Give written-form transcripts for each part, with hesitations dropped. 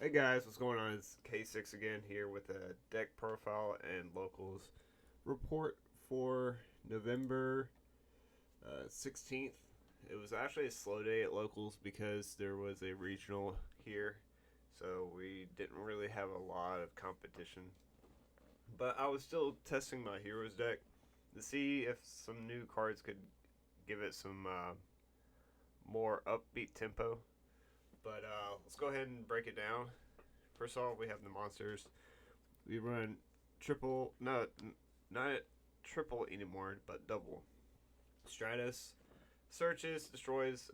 Hey guys, what's going on? It's K6 again here with a deck profile and locals report for November 16th. It was actually a slow day at locals because there was a regional here, so we didn't really have a lot of competition. But I was still testing my heroes deck to see if some new cards could give it some more upbeat tempo. But let's go ahead and break it down. First off, we have the monsters. We run triple, no, not triple anymore, but double. Stratus searches, destroys.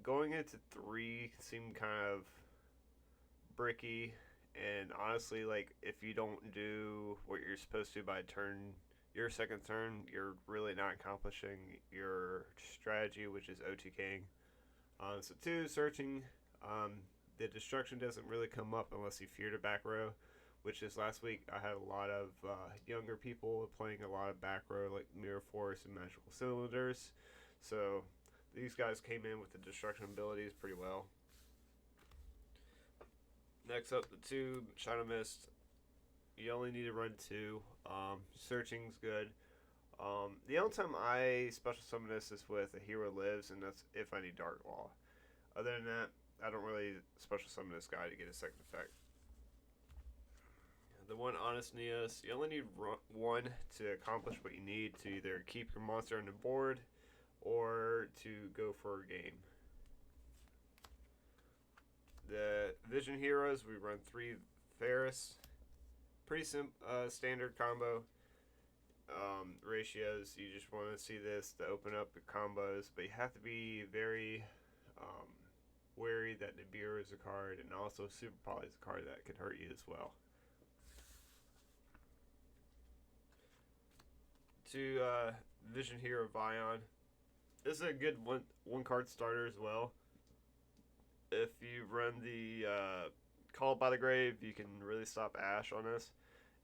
Going into three seemed kind of bricky, and honestly, like if you don't do what you're supposed to by your second turn, you're really not accomplishing your strategy, which is OTKing. So two, searching. Um, the destruction doesn't really come up unless you fear the back row, which is last week I had a lot of younger people playing a lot of back row like Mirror Force and Magical Cylinders. So these guys came in with the destruction abilities pretty well. Next up, the two Shadow Mist. You only need to run two. Searching's good. The only time I special summon this is with a hero lives, and that's if I need Dark Law. Other than that, I don't really special summon this guy to get a second effect. The one Honest Neos, you only need one to accomplish what you need to either keep your monster on the board or to go for a game. The Vision Heroes, we run three Ferris. Pretty standard combo. Ratios, you just want to see this to open up your combos, but you have to be very wary that Nibiru is a card, and also Super Poly is a card that could hurt you as well. To Vision Hero Vion, this is a good one card starter as well. If you run the Called by the Grave, you can really stop Ash on this.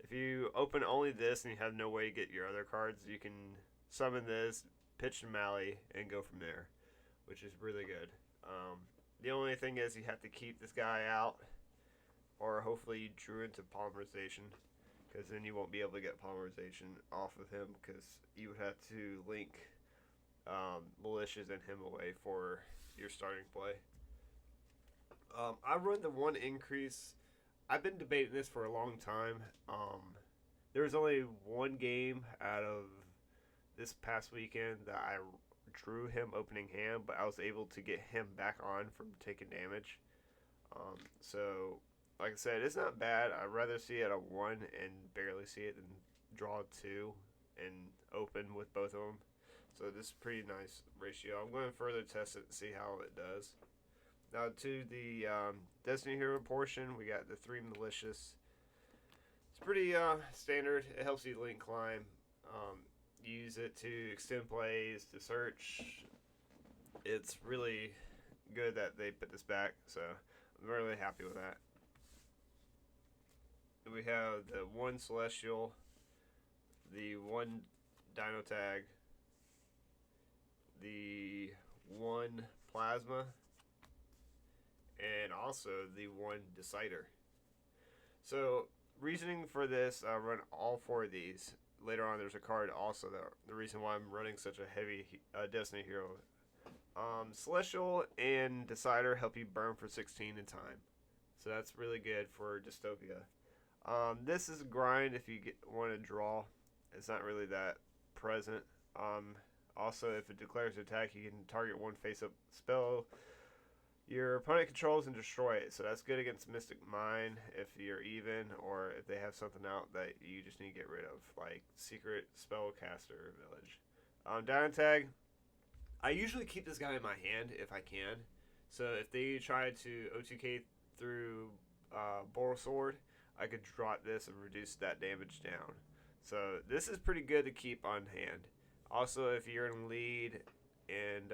If you open only this and you have no way to get your other cards, you can summon this, pitch and Mally, and go from there, which is really good. The only thing is you have to keep this guy out, or hopefully you drew into polymerization, because then you won't be able to get polymerization off of him, because you would have to link militias and him away for your starting play. I run the one increase. I've been debating this for a long time. There was only one game out of this past weekend that I drew him opening hand, but I was able to get him back on from taking damage. So, like I said, it's not bad. I'd rather see it at 1 and barely see it than draw 2 and open with both of them. So this is pretty nice ratio. I'm going to further test it and see how it does. Now to the Destiny Hero portion, we got the 3 Malicious. It's pretty standard. It helps you link climb. Use it to extend plays, to search. It's really good that they put this back, so I'm really happy with that. We have the 1 Celestial, the 1 Dino Tag, the 1 Plasma, and also the 1 Decider. So, reasoning for this, I run all 4 of these. Later on, there's a card also that the reason why I'm running such a heavy Destiny hero. Celestial and Decider help you burn for 16 in time. So that's really good for Dystopia. This is a grind if you want to draw. It's not really that present. Also, if it declares an attack, you can target one face-up spell your opponent controls and destroy it. So that's good against Mystic Mine if you're even, or if they have something out that you just need to get rid of, like Secret Spellcaster Village. Down tag. I usually keep this guy in my hand if I can. So if they try to OTK through Boral Sword, I could drop this and reduce that damage down. So this is pretty good to keep on hand. Also, if you're in lead and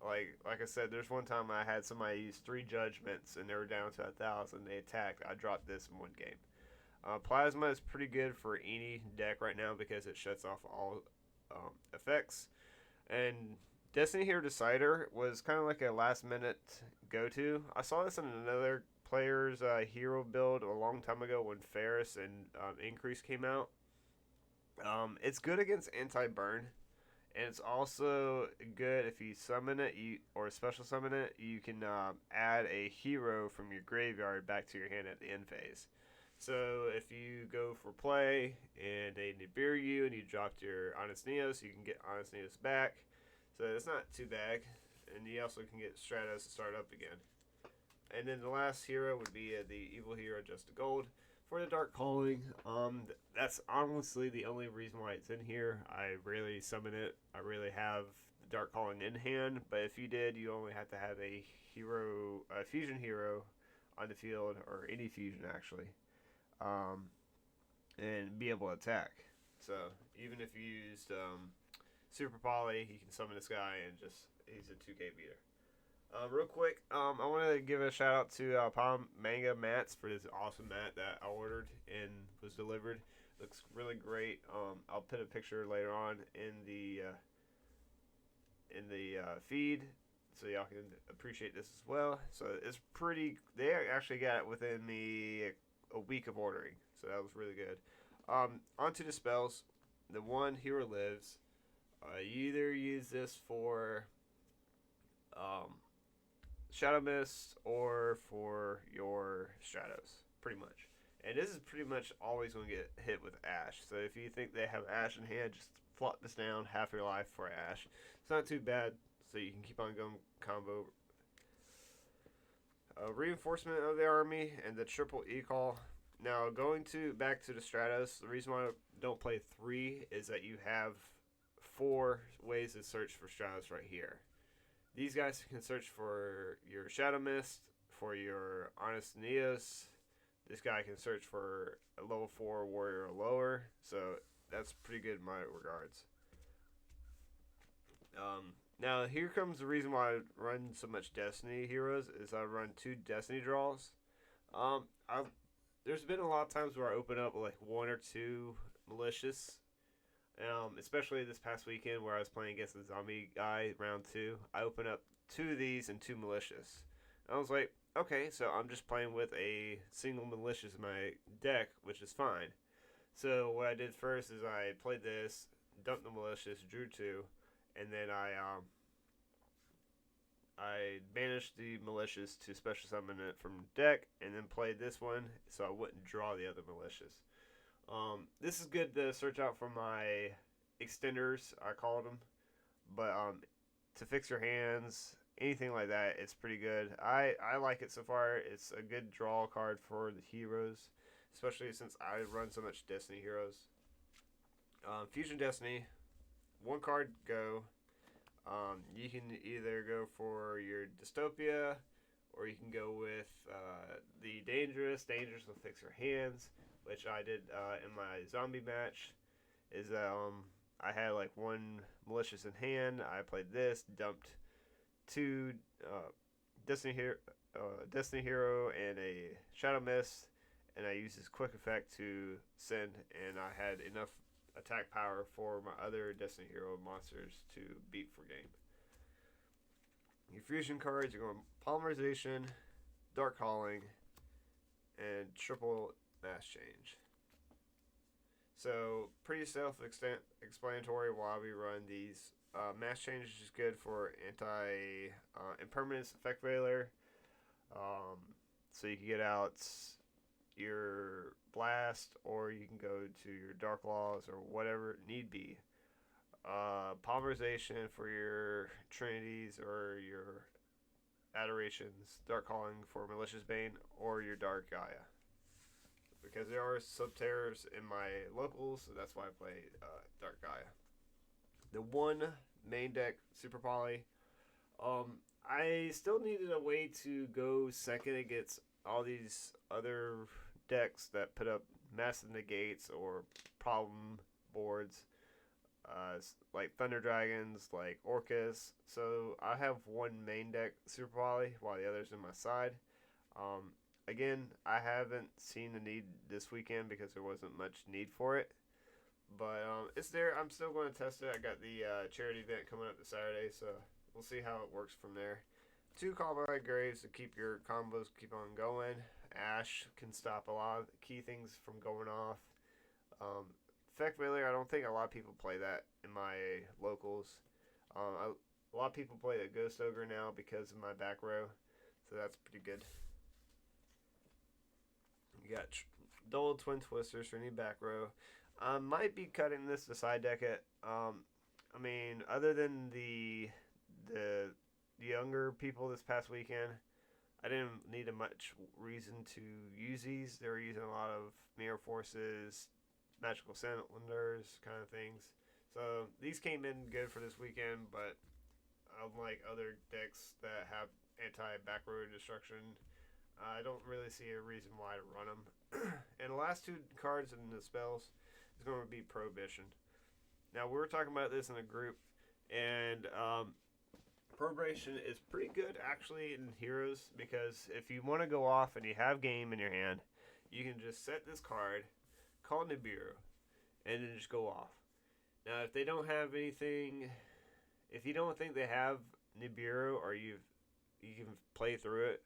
like I said, there's one time I had somebody use 3 judgments and they were down to 1,000. They attacked. I dropped this in one game. Plasma is pretty good for any deck right now because it shuts off all effects. And Destiny Hero Decider was kind of like a last minute go to. I saw this in another player's hero build a long time ago when Ferris and Increase came out. It's good against anti burn, and it's also good if you summon it, or special summon it. You can add a hero from your graveyard back to your hand at the end phase. So if you go for play and they Nibiru you and you dropped your Honest Neos, you can get Honest Neos back. So it's not too bad. And you also can get Stratos to start up again. And then the last hero would be the Evil Hero Just a Gold. For the Dark Calling, that's honestly the only reason why it's in here. I rarely summon it. I really have the Dark Calling in hand. But if you did, you only have to have a fusion hero on the field, or any fusion actually, and be able to attack. So even if you used Super Poly, he can summon this guy and he's a 2K beater. Real quick, I want to give a shout out to Palm Manga Mats for this awesome mat that I ordered and was delivered. Looks really great. I'll put a picture later on in the feed so y'all can appreciate this as well. So it's pretty. They actually got it within a week of ordering, so that was really good. Onto the spells. The one hero lives. You either use this for Shadow Mist or for your Stratos, pretty much. And this is pretty much always going to get hit with Ash. So if you think they have Ash in hand, just flop this down half your life for Ash. It's not too bad, so you can keep on going combo. Reinforcement of the army and the triple E-call. Now going back to the Stratos, the reason why I don't play 3 is that you have 4 ways to search for Stratos right here. These guys can search for your Shadow Mist, for your Honest Neos. This guy can search for a level 4 warrior or lower, so that's pretty good in my regards. Now here comes the reason why I run so much Destiny heroes is I run 2 Destiny draws. There's been a lot of times where I open up like 1 or 2 malicious. Especially this past weekend where I was playing against the zombie guy round 2. I opened up 2 of these and 2 malicious. And I was like, okay, so I'm just playing with a single malicious in my deck, which is fine. So what I did first is I played this, dumped the malicious, drew 2, and then I banished the malicious to special summon it from deck, and then played this one so I wouldn't draw the other malicious. This is good to search out for my extenders, I called them. But to fix your hands, anything like that, it's pretty good. I like it so far. It's a good draw card for the heroes, especially since I run so much Destiny heroes. Fusion Destiny, 1 card go. You can either go for your Dystopia, or you can go with the Dangerous. Dangerous will fix your hands, which I did in my zombie match. Is I had like 1 malicious in hand. I played this, dumped 2 Destiny Hero and a Shadow Mist, and I used this quick effect to send, and I had enough attack power for my other Destiny Hero monsters to beat for game. Your fusion cards are going Polymerization, Dark Calling, and triple mass change. So pretty self-explanatory why we run these. Mass change is just good for anti-impermanence effect veiler. So you can get out your blast, or you can go to your dark laws or whatever need be. Polymerization for your trinities or your adorations. Dark calling for malicious bane or your dark Gaia. Because there are sub-terrors in my locals, so that's why I play Dark Gaia. The 1 main deck, Super Poly. I still needed a way to go second against all these other decks that put up massive negates or problem boards, like Thunder Dragons, like Orcus. So I have 1 main deck, Super Poly, while the other's in my side. Again, I haven't seen the need this weekend because there wasn't much need for it. But it's there. I'm still going to test it. I got the charity event coming up this Saturday, so we'll see how it works from there. Two callback graves to keep your combos keep on going. Ash can stop a lot of key things from going off. Um, Effect Failure, I don't think a lot of people play that in my locals. A lot of people play the Ghost Ogre now because of my back row, so that's pretty good. You got double twin twisters for any back row. Might be cutting this to side deck it. I mean, other than the younger people this past weekend, I didn't need a much reason to use these. They were using a lot of mirror forces, magical cylinders, kind of things. So these came in good for this weekend, but unlike other decks that have anti back row destruction, I don't really see a reason why to run them. And the last two cards in the spells is going to be Prohibition. Now, we were talking about this in a group, and Prohibition is pretty good actually in Heroes because if you want to go off and you have game in your hand, you can just set this card, call Nibiru, and then just go off. Now, if they don't have anything, if you don't think they have Nibiru or you can play through it,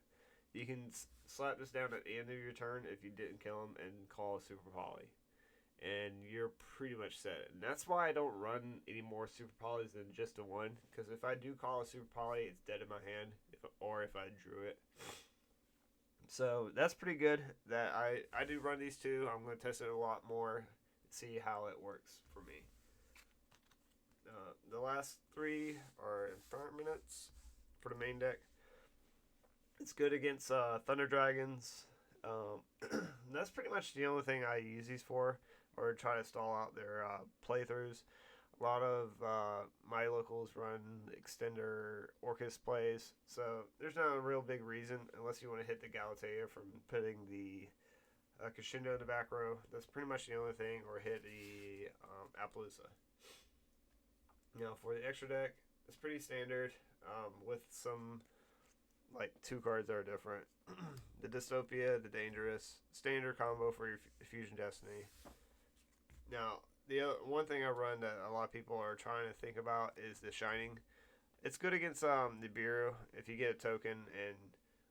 you can slap this down at the end of your turn if you didn't kill him and call a Super Poly. And you're pretty much set. And that's why I don't run any more Super Polys than just a one. Because if I do call a Super Poly, it's dead in my hand. Or if I drew it. So that's pretty good. That I do run these two. I'm going to test it a lot more. See how it works for me. The last three are Impermanence for the main deck. It's good against Thunder Dragons. That's pretty much the only thing I use these for, or try to stall out their playthroughs. A lot of my locals run extender Orcus plays, so there's not a real big reason unless you want to hit the Galatea from putting the Crescendo in the back row. That's pretty much the only thing, or hit the Appaloosa. Now for the extra deck, it's pretty standard with some like two cards that are different. The Dystopia, the Dangerous, standard combo for your Fusion Destiny. Now, the one thing I run that a lot of people are trying to think about is the Shining. It's good against Nibiru if you get a token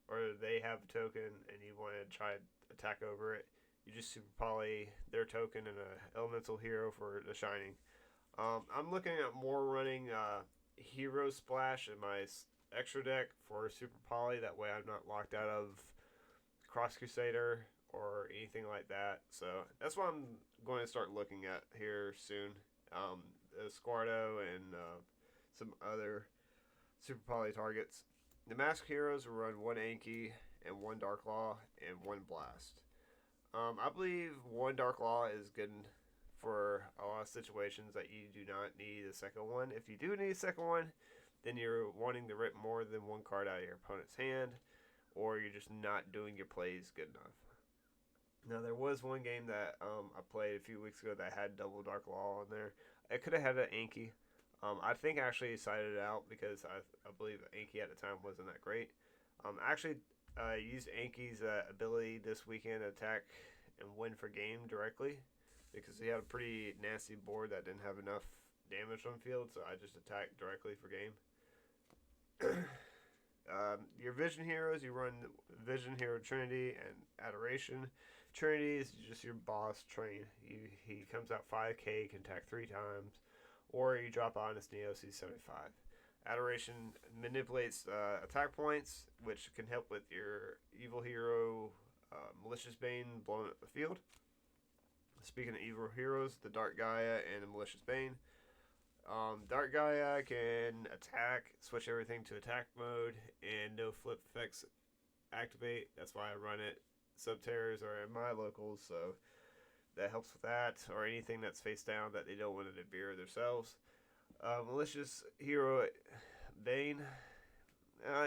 or they have a token and you want to try to attack over it. You just Super Poly their token and an Elemental Hero for the Shining. I'm looking at more running Hero Splash in my extra deck for Super Poly. That way I'm not locked out of Cross Crusader or anything like that. So that's what I'm going to start looking at here soon. Squardo and some other Super Poly targets. The Masked Heroes will run one Anki and one Dark Law and one Blast. I believe one Dark Law is good for a lot of situations that you do not need a second one. If you do need a second one, then you're wanting to rip more than one card out of your opponent's hand, or you're just not doing your plays good enough. Now, there was one game that I played a few weeks ago that had double Dark Law on there. I could have had an Anki. I think I actually decided it out because I believe Anki at the time wasn't that great. Actually, I used Anki's ability this weekend to attack and win for game directly because he had a pretty nasty board that didn't have enough damage on field, so I just attacked directly for game. Your Vision Heroes, you run Vision Hero Trinity and Adoration. Trinity is just your boss train. He comes out 5k, can attack 3 times, or you drop on his Neo C75. Adoration manipulates attack points, which can help with your Evil Hero Malicious Bane blowing up the field. Speaking of Evil Heroes, the Dark Gaia and the Malicious Bane. Dark Gaia can attack, switch everything to attack mode, and no flip effects activate. That's why I run it. Subterrors are in my locals, so that helps with that, or anything that's face down that they don't want to beer themselves. Malicious Hero Bane,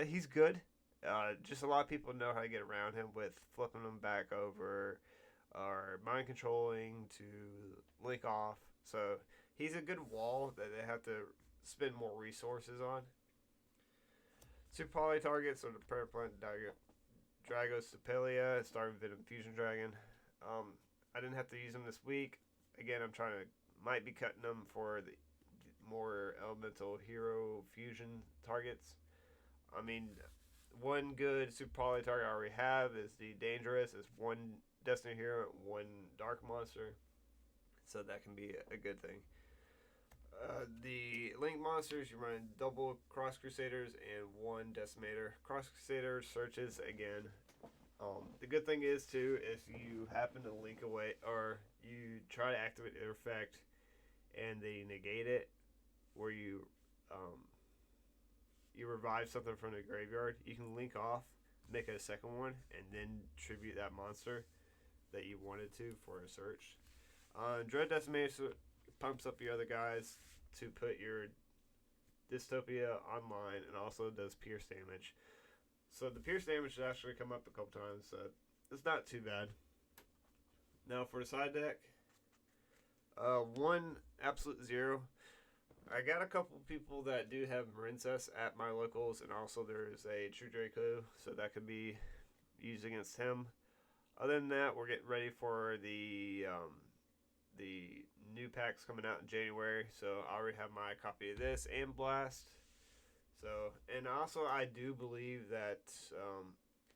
he's good. Just a lot of people know how to get around him with flipping him back over or mind controlling to link off. So he's a good wall that they have to spend more resources on. Super Poly targets are the Paraplant Dragos Stapelia, Starving Venom Fusion Dragon. I didn't have to use them this week. Again, I'm trying to Might be cutting them for the more elemental hero fusion targets. I mean, one good super poly target I already have is the dangerous. It's one Destiny hero, one dark monster, so that can be a good thing. The Link monsters, you run double Cross Crusaders and one Decimator. Cross Crusader searches again. The good thing is too, if you happen to link away or you try to activate their effect and they negate it, where you revive something from the graveyard, you can link off, make it a second one, and then tribute that monster that you wanted to for a search. Dread Decimator pumps up your other guys to put your Dystopia online, and also does pierce damage. So the pierce damage has actually come up a couple times, so it's not too bad. Now for the side deck, one Absolute Zero. I got a couple people that do have Marincess at my locals, and also there's a True Draco, so that could be used against him. Other than that, we're getting ready for the new packs coming out in January, so I already have my copy of this and Blast. So, and also I do believe that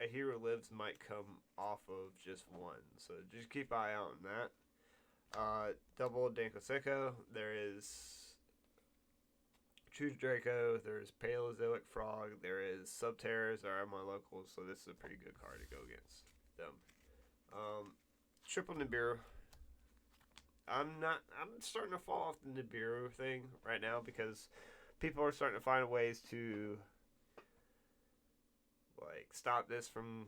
a Hero Lives might come off of just one, so just keep an eye out on that. Double Danko Seiko. There is True Draco, there's Paleozoic Frog, there is Subterrors are my locals, so this is a pretty good card to go against them. Triple Nibiru. I'm starting to fall off the Nibiru thing right now because people are starting to find ways to like stop this from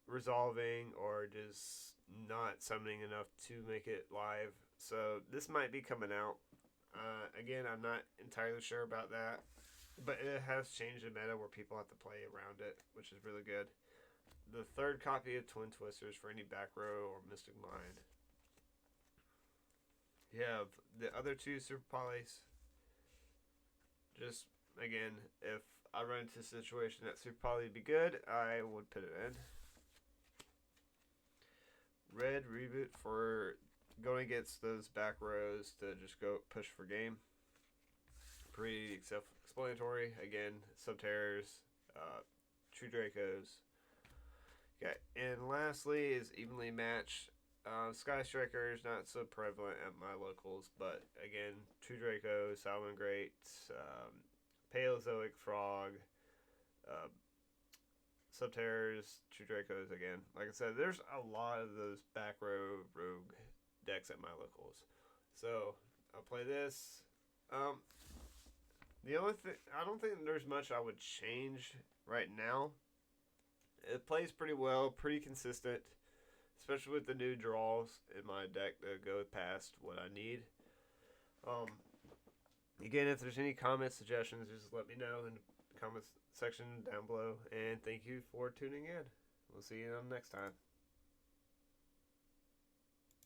resolving or just not summoning enough to make it live. So this might be coming out. Again, I'm not entirely sure about that, but it has changed the meta where people have to play around it, which is really good. The third copy of Twin Twisters for any back row or Mystic Mind. You have the other two Super Polys. Just, again, if I run into a situation that Super Poly would be good, I would put it in. Red Reboot for going against those back rows to just go push for game. Pretty self-explanatory. Again, Subterrors, True Dracos. Okay, and lastly is evenly matched. Sky Strikers not so prevalent at my locals, but again, True Draco, Salmon Great, Paleozoic Frog, Subterrors, True Dracos again. Like I said, there's a lot of those back row rogue decks at my locals. So I'll play this. The only thing, I don't think there's much I would change right now. It plays pretty well, pretty consistent, especially with the new draws in my deck to go past what I need. Again, if there's any comments, suggestions, just let me know in the comments section down below. And thank you for tuning in. We'll see you on next time.